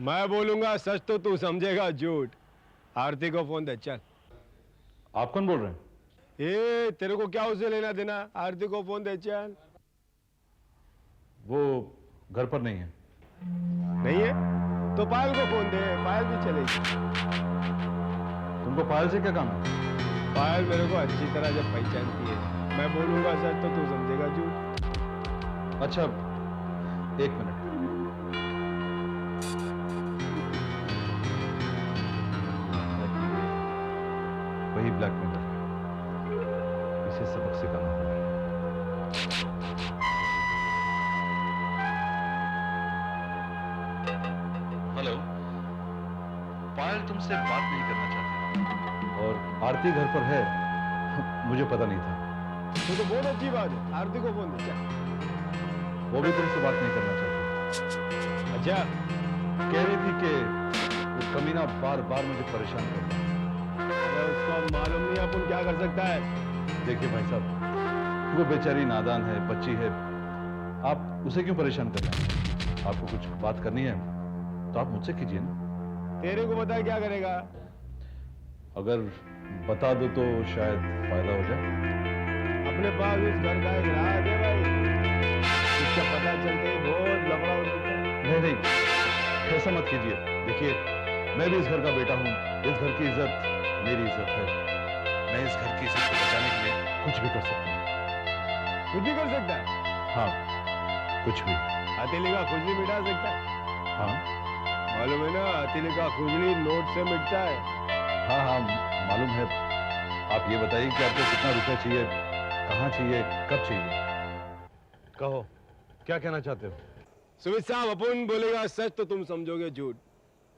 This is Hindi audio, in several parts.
मैं बोलूंगा सच तो तू समझेगा झूठ। आरती को फोन दे चल। आप कौन बोल रहे हैं? तेरे को क्या उसे लेना देना? आरती को फोन दे चल। वो घर पर नहीं है। नहीं है तो पायल को फोन दे, पायल भी चलेगी। तुमको पायल से क्या काम है? पायल मेरे को अच्छी तरह जब पहचानती है, मैं बोलूंगा सच तो तू समझेगा झूठ। अच्छा, एक मिनट। वही ब्लैकमेलर है, इसे सबक सिखाना होगा। हेलो, पायल तुमसे बात नहीं करना चाहती और आरती घर पर है, मुझे पता नहीं था। तो बहुत अच्छी बात है, आरती को फोन दे चल। वो भी तुमसे बात नहीं करना चाहती। अच्छा, कह रही थी कि वो कमीना बार बार मुझे परेशान करता है। उसको मालूम नहीं अपन क्या कर सकता है। देखिए भाई साहब, वो बेचारी नादान है, बच्ची है, आप उसे क्यों परेशान कर रहे हैं? आपको कुछ बात करनी है तो आप मुझसे कीजिए ना। तेरे को पता है क्या करेगा? अगर बता दो तो शायद फायदा हो जाए। अपने पास इस घर का एक राज है भाई, इसका पता चलते ही बहुत लफड़ा हो सकता है। नहीं, ऐसा मत कीजिए। देखिए, मैं भी इस घर का बेटा हूँ, इस घर की इज्जत मेरी इज्जत है। मैं इस घर की इज्जत को बचाने के लिए कुछ भी कर सकता हूँ। कुछ भी कर सकता है? हाँ, कुछ भी। हथेली का खुजली मिटा सकता है? हाँ मालूम है ना, हथेली का खुजली नोट से मिटता है। हाँ हाँ, मालूम है। आप ये बताइए कि आपको कितना रुपया चाहिए, कहाँ चाहिए, कब चाहिए? कहो, क्या कहना चाहते हो? सुमित साहब, अपन बोलेगा सच तो तुम समझोगे झूठ।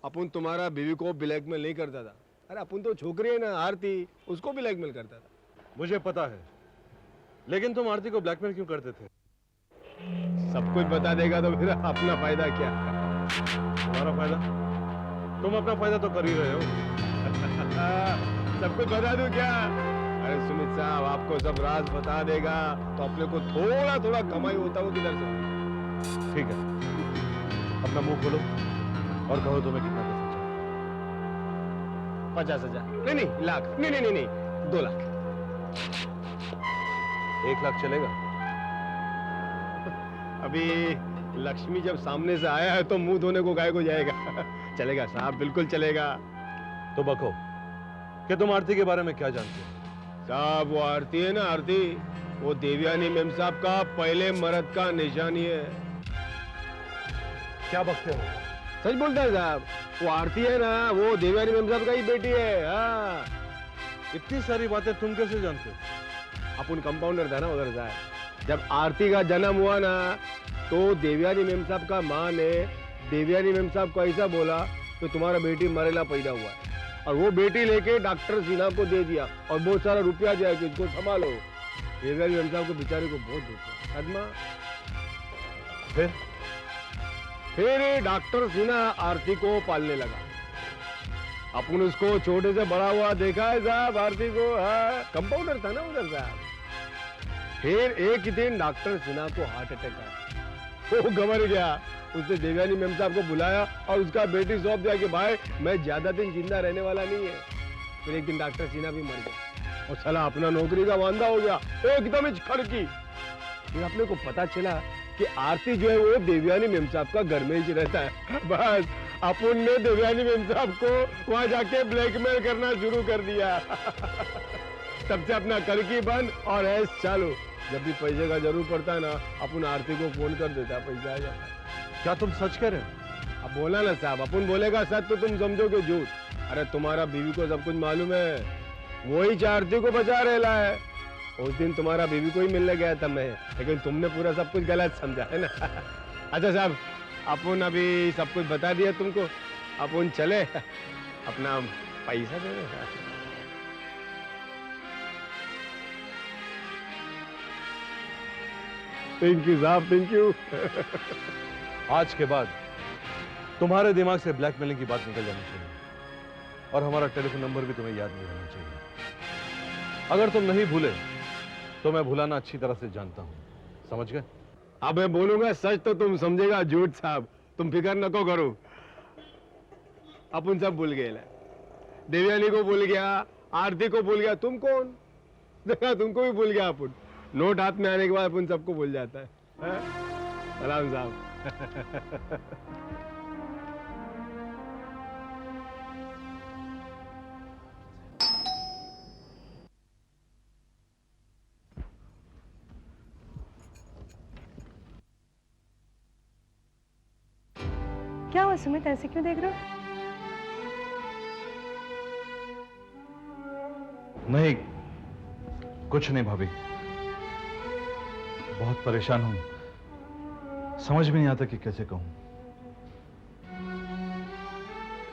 अपन तुम्हारा बीवी को ब्लैकमेल नहीं करता था। अरे अपन तो छोकरी है ना आरती, उसको ब्लैकमेल करता था। मुझे पता है, लेकिन तुम आरती को ब्लैकमेल क्यों करते थे? सब कुछ बता देगा तो फिर अपना फायदा क्या? तुम्हारा फायदा? तुम अपना फायदा तो कर ही रहे हो। सब कुछ बता दूं क्या? अरे सुमित साहब, आपको सब राज बता देगा तो अपने को थोड़ा थोड़ा कमाई होता वो किधर से? ठीक है, अपना मुंह खोलो और कहो तुम्हें कितना पैसा चाहिए। 50,000? नहीं, लाख। नहीं, 2 लाख। 1 लाख चलेगा? अभी लक्ष्मी जब सामने से आया है तो मुंह धोने को गाय को जाएगा। चलेगा साहब, बिल्कुल चलेगा। तो बको कि तुम आरती के बारे में क्या जानते हो? साहब, वो आरती है ना, आरती, वो देवयानी मेम साहब का पहले मर्द का निशानी है। क्या बकते हो? सच बोलता है साहब, वो आरती है ना, वो देवयानी मेम साहब का ही बेटी है। हाँ, इतनी सारी बातें तुम कैसे जानते हो? अपन कंपाउंडर था ना उधर साहब। जब आरती का जन्म हुआ ना, तो देवयानी मेम साहब का माँ ने देवयानी मेम साहब को ऐसा बोला कि तुम्हारा बेटी मरेला पैदा हुआ है, और वो बेटी लेके डॉक्टर सिन्हा को दे दिया और बहुत सारा रुपया दिया कि इसको संभालो। देवयानी मेम साहब को बेचारे को बहुत दुख हुआ। सदमा। फिर डॉक्टर सिन्हा आरती को पालने लगा। अपन उसको छोटे से बड़ा हुआ देखा है साहब, आरती को। हाँ, कंपाउंडर था ना उधर साहब। फिर एक दिन डॉक्टर सिन्हा को हार्ट अटैक आया, वो घबरा गया। उसने देवयानी मेम साहब को बुलाया और उसका बेटी सौंप दिया कि भाई मैं ज्यादा दिन जिंदा रहने वाला नहीं है। फिर एक दिन डॉक्टर सिन्हा भी मर गया और साला अपना नौकरी का वांदा हो गया, एकदम ही खड़की। फिर अपने को पता चला कि आरती जो है वो देवयानी मेम साहब का घर में ही रहता है। बस अपन ने देवयानी मेम साहब को वहां जाके ब्लैकमेल करना शुरू कर दिया। तब से अपना करकी बंद और ऐश चालू। जब भी पैसे का जरूर पड़ता है ना, अपन आरती को फोन कर देता, पैसा आ जाता। क्या तुम सच कह रहे हो? अब बोला ना साहब, अपन बोलेगा सच तो तुम समझोगे झूठ। अरे तुम्हारा बीवी को सब कुछ मालूम है, वही आरती को बचा रहला है। उस दिन तुम्हारा बीवी को ही मिलने गया था मैं, लेकिन तुमने पूरा सब कुछ गलत समझा है ना। अच्छा साहब, अपन अभी सब कुछ बता दिया तुमको, अपन चले अपना पैसा दे रहे। थैंक यू साहब, थैंक यू। आज के बाद तुम्हारे दिमाग से ब्लैकमेलिंग की बात निकल जानी चाहिए, और हमारा टेलीफोन नंबर भी तुम्हें याद नहीं रहना चाहिए। अगर तुम नहीं भूले तो मैं भुलाना अच्छी तरह से जानता हूं, समझ गए? अब मैं बोलूंगा सच तो तुम समझेगा झूठ साहब, तुम फिक्र नको करो। अपन सब भूल गए। देवयानी को भूल गया, आरती को भूल गया, तुम कौन? देखा, तुमको भी भूल गया अपन। नोट हाथ में आने के बाद अपन सबको भूल जाता है। सलाम साहब। क्या हुआ सुमित, ऐसे क्यों देख रहे हो? नहीं, कुछ नहीं भाभी। बहुत परेशान हूं, समझ में नहीं आता कि कैसे कहूं।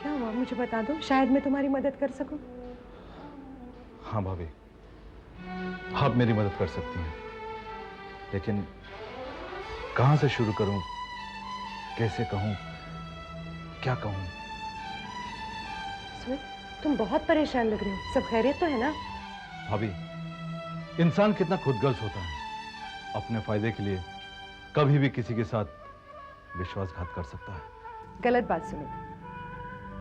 क्या हुआ, मुझे बता दो, शायद मैं तुम्हारी मदद कर सकूं। हाँ भाभी, आप मेरी मदद कर सकती हैं, लेकिन कहां से शुरू करूं, कैसे कहूं, क्या कहूं? सुमित, तुम बहुत परेशान लग रहे हो। सब खैरियत तो है ना? भाभी, इंसान कितना खुदगर्ज होता है, अपने फायदे के लिए कभी भी किसी के साथ विश्वासघात कर सकता है। गलत बात सुमित,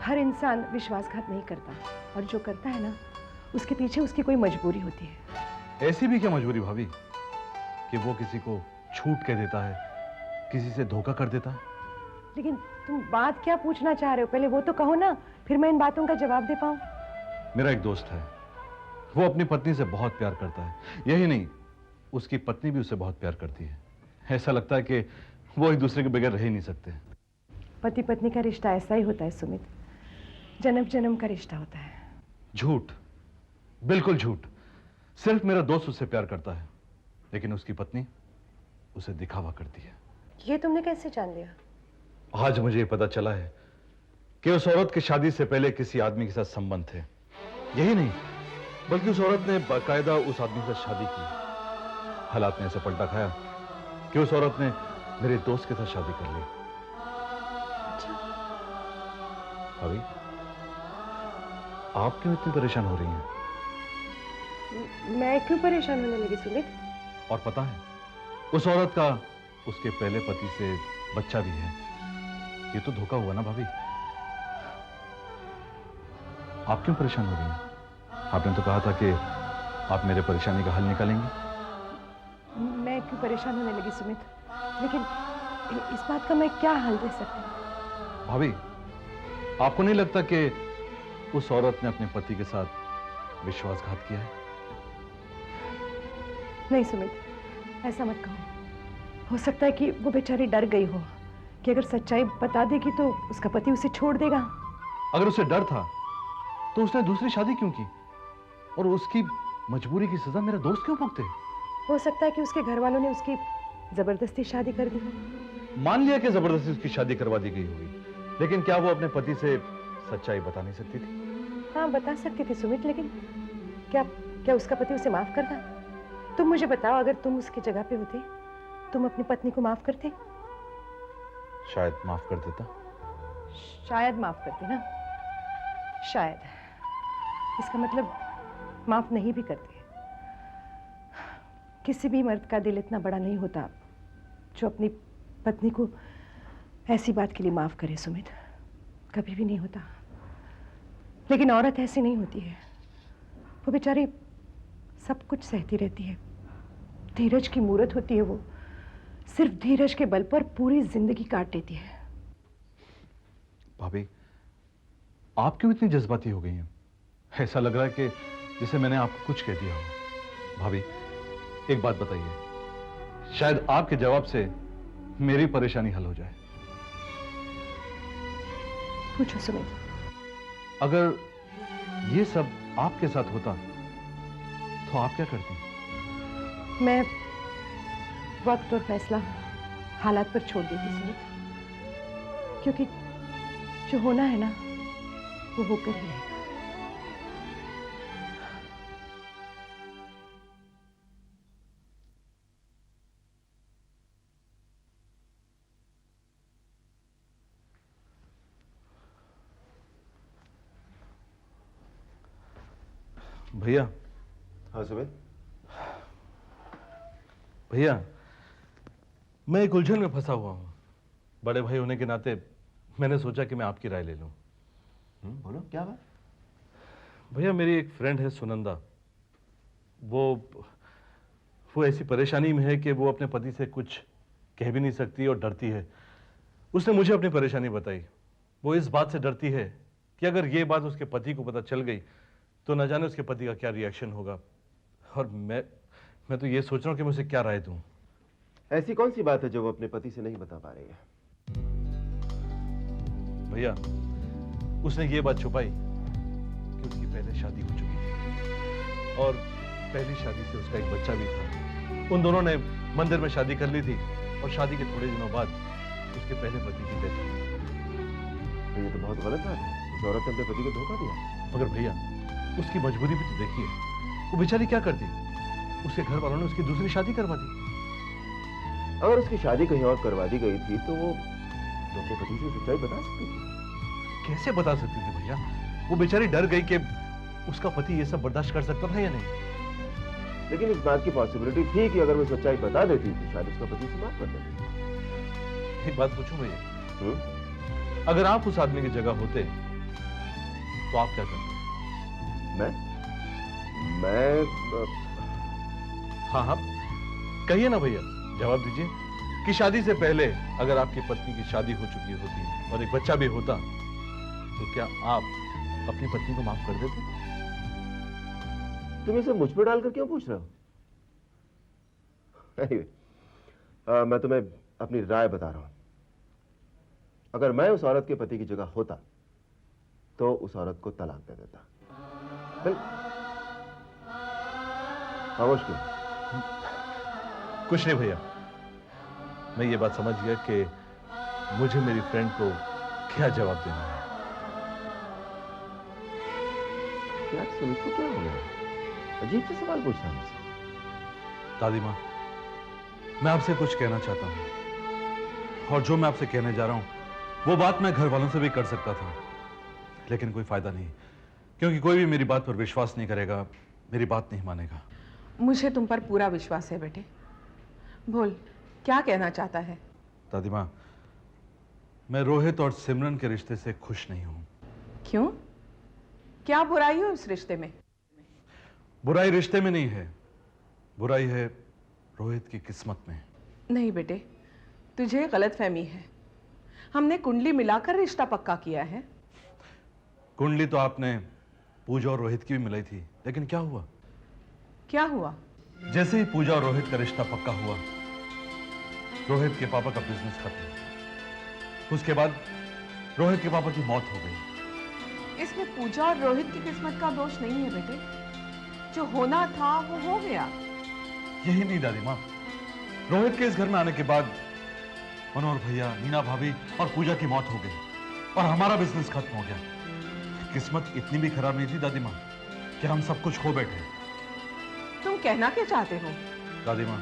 हर इंसान विश्वासघात नहीं करता, और जो करता है ना, उसके पीछे उसकी कोई मजबूरी होती है। ऐसी भी क्या मजबूरी भाभी कि वो किसी को छूट कह देता है, किसी से धोखा कर देता है? लेकिन तुम बात क्या पूछना चाह रहे हो, पहले वो तो कहो ना, फिर मैं इन बातों का जवाब दे पाऊं। मेरा एक दोस्त है, वो अपनी पत्नी से बहुत प्यार करता है। यही नहीं, उसकी पत्नी भी उसे बहुत प्यार करती है। ऐसा लगता है कि वो एक दूसरे के बगैर रह ही नहीं सकते। पति पत्नी का रिश्ता ऐसा ही होता है सुमित, जन्म जन्म का रिश्ता होता है। झूठ, बिल्कुल झूठ। सिर्फ मेरा दोस्त उससे प्यार करता है, लेकिन उसकी पत्नी उसे दिखावा करती है। ये तुमने कैसे जान लिया? आज मुझे ये पता चला है कि उस औरत की शादी से पहले किसी आदमी के साथ संबंध थे। यही नहीं, बल्कि उस औरत ने बाकायदा उस आदमी के साथ शादी की। हालात ने ऐसा पलटा खाया कि उस औरत ने मेरे दोस्त के साथ शादी कर ली। अच्छा। अभी आप क्यों इतनी परेशान हो रही हैं? मैं क्यों परेशान होने लगी सुमित? और पता है, उस औरत का उसके पहले पति से बच्चा भी है। ये तो धोखा हुआ ना भाभी? आप क्यों परेशान हो रही हैं? आपने तो कहा था कि आप मेरे परेशानी का हल निकालेंगे। मैं क्यों परेशान होने लगी सुमित? लेकिन इस बात का मैं क्या हल दे सकती हूँ? भाभी, आपको नहीं लगता कि उस औरत ने अपने पति के साथ विश्वासघात किया है? नहीं सुमित, ऐसा मत कहो। हो सकता है कि वो बेचारी डर गई हो कि अगर सच्चाई बता देगी तो उसका पति उसे छोड़ देगा। अगर उसे डर था तो उसने दूसरी शादी क्यों की? और उसकी मजबूरी की सजा मेरा दोस्त क्यों भुगते? हो सकता है कि उसके घर वालों ने उसकी जबरदस्ती शादी कर दी हो। मान लिया कि जबरदस्ती उसकी शादी करवा दी गई होगी, लेकिन क्या वो अपने पति से सच्चाई बता नहीं सकती थी? हाँ, बता सकती थी सुमित, लेकिन क्या क्या उसका पति उसे माफ करता? तुम मुझे बताओ, अगर तुम उसकी जगह पे होते, तुम अपनी पत्नी को माफ करते? शायद माफ कर देता। शायद माफ करते ना? शायद, इसका मतलब माफ नहीं भी करते। किसी भी मर्द का दिल इतना बड़ा नहीं होता जो अपनी पत्नी को ऐसी बात के लिए माफ करे सुमित, कभी भी नहीं होता। लेकिन औरत ऐसी नहीं होती है, वो बेचारी सब कुछ सहती रहती है। धीरज की मूरत होती है वो, सिर्फ धीरज के बल पर पूरी जिंदगी काट देती है। भाभी, आप क्यों इतनी जज्बाती हो गई हैं? ऐसा लग रहा है कि जैसे मैंने आपको कुछ कह दिया हो। भाभी, एक बात बताइए, शायद आपके जवाब से मेरी परेशानी हल हो जाए। पूछो सुमित। अगर ये सब आपके साथ होता तो आप क्या करती? मैं वक्त और फैसला हालात पर छोड़ देती सुमित, क्योंकि जो होना है ना, वो होकर ही रहेगा। भैया। हाँ सुमित। भैया, मैं एक उलझन में फंसा हुआ हूं। बड़े भाई होने के नाते मैंने सोचा कि मैं आपकी राय ले लूं। बोलो क्या बात? भैया मेरी एक फ्रेंड है सुनंदा, वो ऐसी परेशानी में है कि वो अपने पति से कुछ कह भी नहीं सकती और डरती है। उसने मुझे अपनी परेशानी बताई। वो इस बात से डरती है कि अगर ये बात उसके पति को पता चल गई तो न जाने उसके पति का क्या रिएक्शन होगा। और मैं तो ये सोच रहा हूँ कि मैं उसे क्या राय दूं। ऐसी कौन सी बात है जो वो अपने पति से नहीं बता पा रही है? भैया उसने ये बात छुपाई कि उसकी पहले शादी हो चुकी थी और पहली शादी से उसका एक बच्चा भी था। उन दोनों ने मंदिर में शादी कर ली थी और शादी के थोड़े दिनों बाद उसके पहले पति की डेथ हुई। तो ये तो बहुत गलत बात है। उस औरत ने अपने पति को धोखा दिया। मगर भैया उसकी मजबूरी भी तो देखिए, वो बेचारी क्या करती, उसके घर वालों ने उसकी दूसरी शादी करवा दी। अगर उसकी शादी कहीं और करवा दी गई थी तो वो अपने पति से सच्चाई बता सकती थी। कैसे बता सकती थी भैया? वो बेचारी डर गई कि उसका पति ये सब बर्दाश्त कर सकता था या नहीं। लेकिन इस बात की पॉसिबिलिटी थी कि अगर वो सच्चाई बता देती तो शायद उसका पति से माफ कर देती। एक बात पूछूं भैया, अगर आप उस आदमी की जगह होते तो आप क्या करते? मैं हाँ हाँ कहिए ना भैया, जवाब दीजिए कि शादी से पहले अगर आपकी पत्नी की शादी हो चुकी होती और एक बच्चा भी होता तो क्या आप अपनी पत्नी को माफ कर देते? तुम इसे मुझ पर डालकर क्यों पूछ रहे हो? anyway, मैं तुम्हें अपनी राय बता रहा हूं। अगर मैं उस औरत के पति की जगह होता तो उस औरत को तलाक दे देता। खामोश क्यों? कुछ नहीं भैया, मैं ये बात समझ गया कि मुझे मेरी फ्रेंड को क्या जवाब देना है। क्या सुमित को क्या हो गया? अजीब से सवाल पूछ रहा है मुझसे। दादी माँ, मैं आपसे कुछ कहना चाहता हूँ और जो मैं आपसे कहने जा रहा हूँ वो बात मैं घर वालों से भी कर सकता था, लेकिन कोई फायदा नहीं, क्योंकि कोई भी मेरी बात पर विश्वास नहीं करेगा, मेरी बात नहीं मानेगा। मुझे तुम पर पूरा विश्वास है बेटे। बोल, क्या कहना चाहता है? दादी माँ, मैं रोहित और सिमरन के रिश्ते से खुश नहीं हूं। क्यों? क्या बुराई है उस रिश्ते में? बुराई रिश्ते में नहीं है, बुराई है रोहित की किस्मत में। नहीं बेटे, तुझे गलतफहमी है। हमने कुंडली मिलाकर रिश्ता पक्का किया है। कुंडली तो आपने पूजा और रोहित की भी मिलाई थी, लेकिन क्या हुआ? क्या हुआ? जैसे ही पूजा और रोहित का रिश्ता पक्का हुआ, रोहित के पापा का बिजनेस खत्म। उसके बाद रोहित के पापा की मौत हो गई। इसमें पूजा और रोहित की किस्मत का दोष नहीं है बेटे। जो होना था वो हो गया। यही नहीं दादी माँ, रोहित के इस घर में आने के बाद मनोहर भैया, मीना भाभी और पूजा की मौत हो गई और हमारा बिजनेस खत्म हो गया। किस्मत इतनी भी खराब नहीं थी दादी माँ कि हम सब कुछ खो बैठे। तुम कहना क्या चाहते हो? दादी माँ,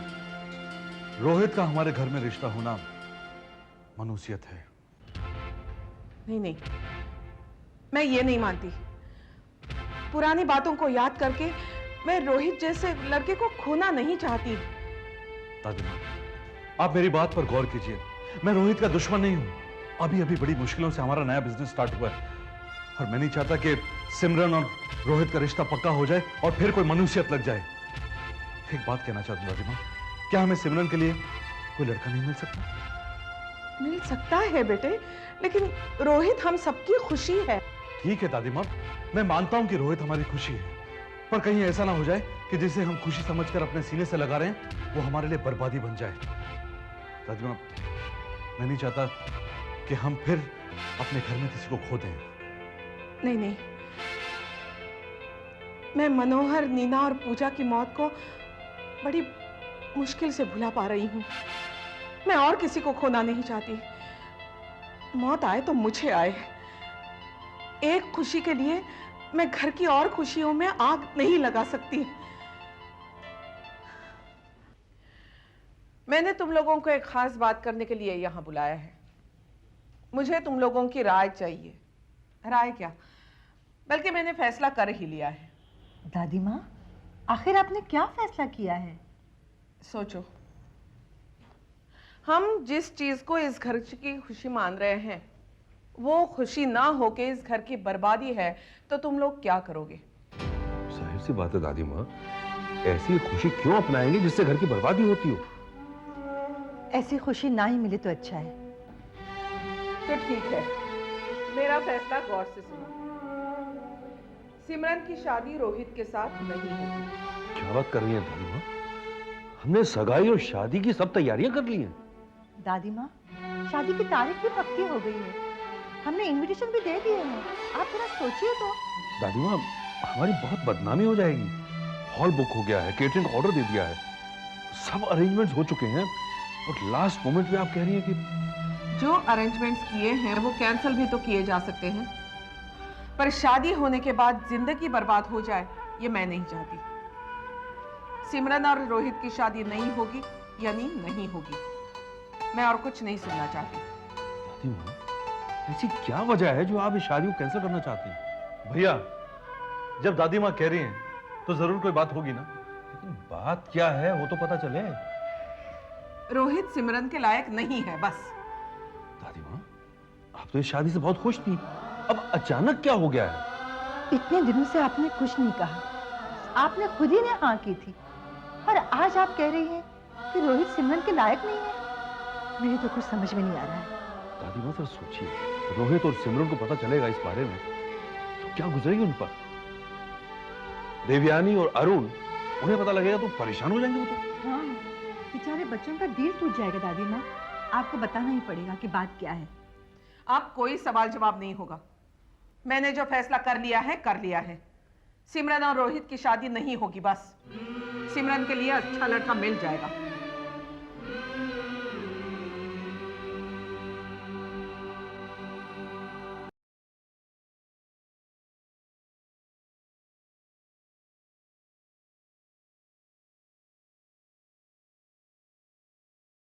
रोहित का हमारे घर में रिश्ता होना मनुष्यत है। नहीं नहीं, मैं ये नहीं मानती। पुरानी बातों को याद करके मैं रोहित जैसे लड़के को खोना नहीं चाहती। दादी माँ, आप मेरी बात पर गौर कीजिए। मैं रोहित का दुश्मन नहीं हूं। अभी अभी बड़ी मुश्किलों से हमारा नया बिजनेस स्टार्ट हुआ है और मैं नहीं चाहता कि सिमरन और रोहित का रिश्ता पक्का हो जाए और फिर कोई मनुष्यत लग जाए। एक बात कहना चाहता हूं दादी माँ, क्या हमें सिमरन के लिए कोई लड़का नहीं मिल सकता? मिल सकता है बेटे, लेकिन रोहित हम सबकी खुशी है। ठीक है दादी माँ, मैं मानता हूं कि रोहित हमारी खुशी है, पर कहीं ऐसा ना हो जाए कि जिसे हम खुशी समझकर अपने सीने से लगा रहे हैं वो हमारे लिए बर्बादी बन जाए। दादी माँ, मैं नहीं चाहता कि हम फिर अपने घर में किसी को खो दें। नहीं नहीं, मैं मनोहर, नीना और पूजा की मौत को बड़ी मुश्किल से भुला पा रही हूँ। मैं और किसी को खोना नहीं चाहती। मौत आए तो मुझे आए। एक खुशी के लिए मैं घर की और खुशियों में आग नहीं लगा सकती। मैंने तुम लोगों को एक खास बात करने के लिए यहां बुलाया है। मुझे तुम लोगों की राय चाहिए। राय क्या, बल्कि मैंने फैसला कर ही लिया है। दादी माँ, आखिर आपने क्या फैसला किया है? सोचो, हम जिस चीज को इस घर की खुशी मान रहे हैं वो खुशी ना होके इस घर की बर्बादी है तो तुम लोग क्या करोगे? जाहिर सी बात है दादी माँ, ऐसी खुशी क्यों अपनाएंगे जिससे घर की बर्बादी होती हो? ऐसी खुशी ना ही मिले तो अच्छा है। तो ठीक है, मेरा फैसला गौर से सुनो। सिमरन की शादी रोहित के साथ नहीं होगी। क्या बात कर रही है दादी माँ? हमने सगाई और शादी की सब तैयारियां कर ली हैं। दादी माँ, शादी की तारीख भी पक्की हो गई है, हमने इनविटेशन भी दे दिए हैं। आप थोड़ा सोचिए तो। दादी माँ, हमारी बहुत बदनामी हो जाएगी। हॉल बुक हो गया है, केटरिंग ऑर्डर दे दिया है, सब अरेंजमेंट्स हो चुके हैं और लास्ट मोमेंट पे आप कह रही हैं कि जो अरेंजमेंट्स किए हैं वो कैंसिल भी तो किए जा सकते हैं, पर शादी होने के बाद जिंदगी बर्बाद हो जाए ये मैं नहीं चाहती। सिमरन और रोहित की शादी नहीं होगी यानी नहीं होगी, मैं और कुछ नहीं सुनना चाहती। दादी माँ, ऐसी क्या वजह है जो आप इस शादी को कैंसिल करना चाहती हैं? भैया, जब दादी माँ कह रही हैं तो जरूर कोई बात होगी ना, लेकिन बात क्या है वो तो पता चले। रोहित सिमरन के लायक नहीं है, बस। दादी माँ, आप तो इस शादी से बहुत खुश थी, अब अचानक क्या हो गया है? इतने दिनों से आपने कुछ नहीं कहा, आपने खुद ही ने हाँ की थी, और आज आप कह रही हैं कि रोहित सिमरन के लायक नहीं है। मुझे तो कुछ समझ में नहीं आ रहा है। दादी माँ, सर सोचिए, रोहित और सिमरन को पता चलेगा इस बारे में तो क्या गुजरेगी उन पर? देवयानी और अरुण, उन्हें पता लगेगा तो परेशान हो जाएंगे वो तो। हाँ, बेचारे बच्चों का दिल टूट जाएगा दादी माँ। आपको बताना ही पड़ेगा कि बात क्या है। आप कोई सवाल जवाब नहीं होगा। मैंने जो फैसला कर लिया है कर लिया है। सिमरन और रोहित की शादी नहीं होगी, बस। सिमरन के लिए अच्छा लड़का मिल जाएगा।